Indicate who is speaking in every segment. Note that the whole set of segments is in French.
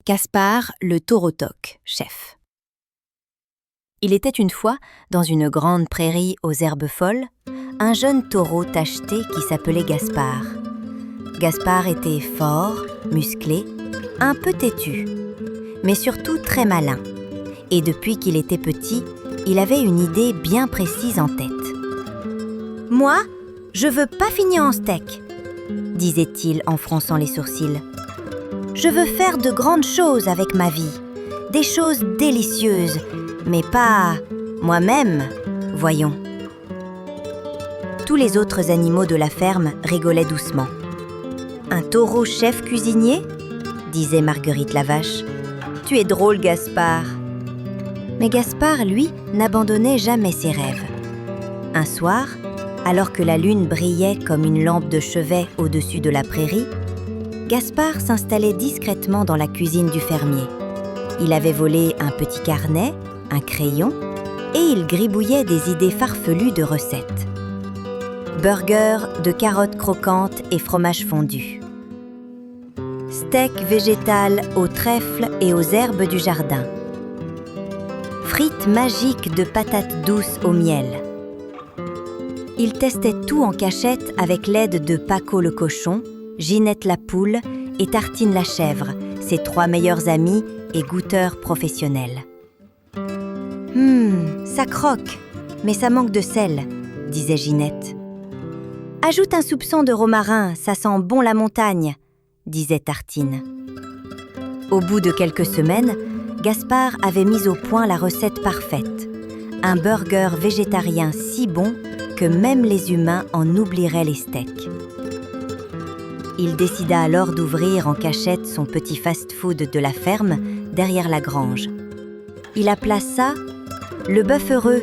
Speaker 1: Gaspard, le taureau-toque, chef. Il était une fois, dans une grande prairie aux herbes folles, un jeune taureau tacheté qui s'appelait Gaspard. Gaspard était fort, musclé, un peu têtu, mais surtout très malin. Et depuis qu'il était petit, il avait une idée bien précise en tête. « Moi, je veux pas finir en steak », disait-il en fronçant les sourcils. « Je veux faire de grandes choses avec ma vie, des choses délicieuses, mais pas moi-même, voyons. » Tous les autres animaux de la ferme rigolaient doucement. « Un taureau chef cuisinier ?» disait Marguerite la vache. « Tu es drôle, Gaspard !» Mais Gaspard, lui, n'abandonnait jamais ses rêves. Un soir, alors que la lune brillait comme une lampe de chevet au-dessus de la prairie, Gaspard s'installait discrètement dans la cuisine du fermier. Il avait volé un petit carnet, un crayon, et il gribouillait des idées farfelues de recettes. Burger de carottes croquantes et fromage fondu. Steak végétal au trèfle et aux herbes du jardin. Frites magiques de patates douces au miel. Il testait tout en cachette avec l'aide de Paco le cochon, Ginette la poule et Tartine la chèvre, ses 3 meilleurs amis et goûteurs professionnels. « Ça croque, mais ça manque de sel », disait Ginette. « Ajoute un soupçon de romarin, ça sent bon la montagne », disait Tartine. Au bout de quelques semaines, Gaspard avait mis au point la recette parfaite. Un burger végétarien si bon que même les humains en oublieraient les steaks. Il décida alors d'ouvrir en cachette son petit fast-food de la ferme derrière la grange. Il appela ça « le bœuf heureux ».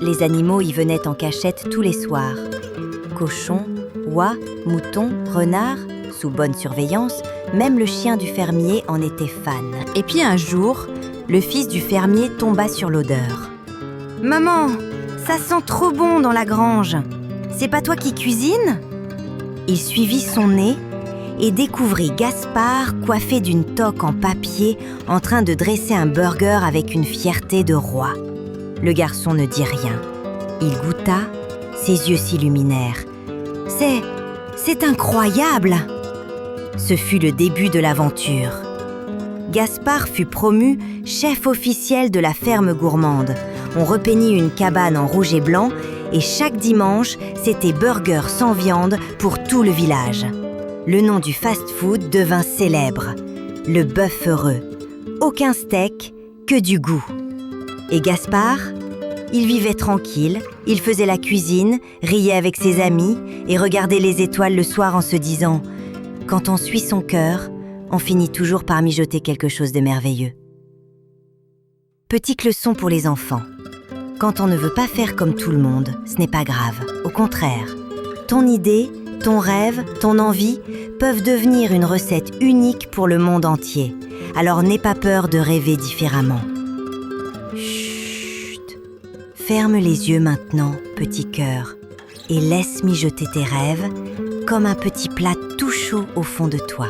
Speaker 1: Les animaux y venaient en cachette tous les soirs. Cochons, oies, moutons, renards, sous bonne surveillance, même le chien du fermier en était fan. Et puis un jour, le fils du fermier tomba sur l'odeur. « Maman, ça sent trop bon dans la grange. C'est pas toi qui cuisines ?» Il suivit son nez et découvrit Gaspard coiffé d'une toque en papier en train de dresser un burger avec une fierté de roi. Le garçon ne dit rien. Il goûta, ses yeux s'illuminèrent. « C'est incroyable !» Ce fut le début de l'aventure. Gaspard fut promu chef officiel de la ferme gourmande. On repeignit une cabane en rouge et blanc et chaque dimanche, c'était burger sans viande pour tout le village. Le nom du fast-food devint célèbre, le bœuf heureux. Aucun steak, que du goût. Et Gaspard, il vivait tranquille, il faisait la cuisine, riait avec ses amis et regardait les étoiles le soir en se disant « Quand on suit son cœur, on finit toujours par mijoter quelque chose de merveilleux. » Petite leçon pour les enfants. Quand on ne veut pas faire comme tout le monde, ce n'est pas grave. Au contraire, ton idée, ton rêve, ton envie peuvent devenir une recette unique pour le monde entier. Alors n'aie pas peur de rêver différemment. Chut! Ferme les yeux maintenant, petit cœur, et laisse mijoter tes rêves comme un petit plat tout chaud au fond de toi.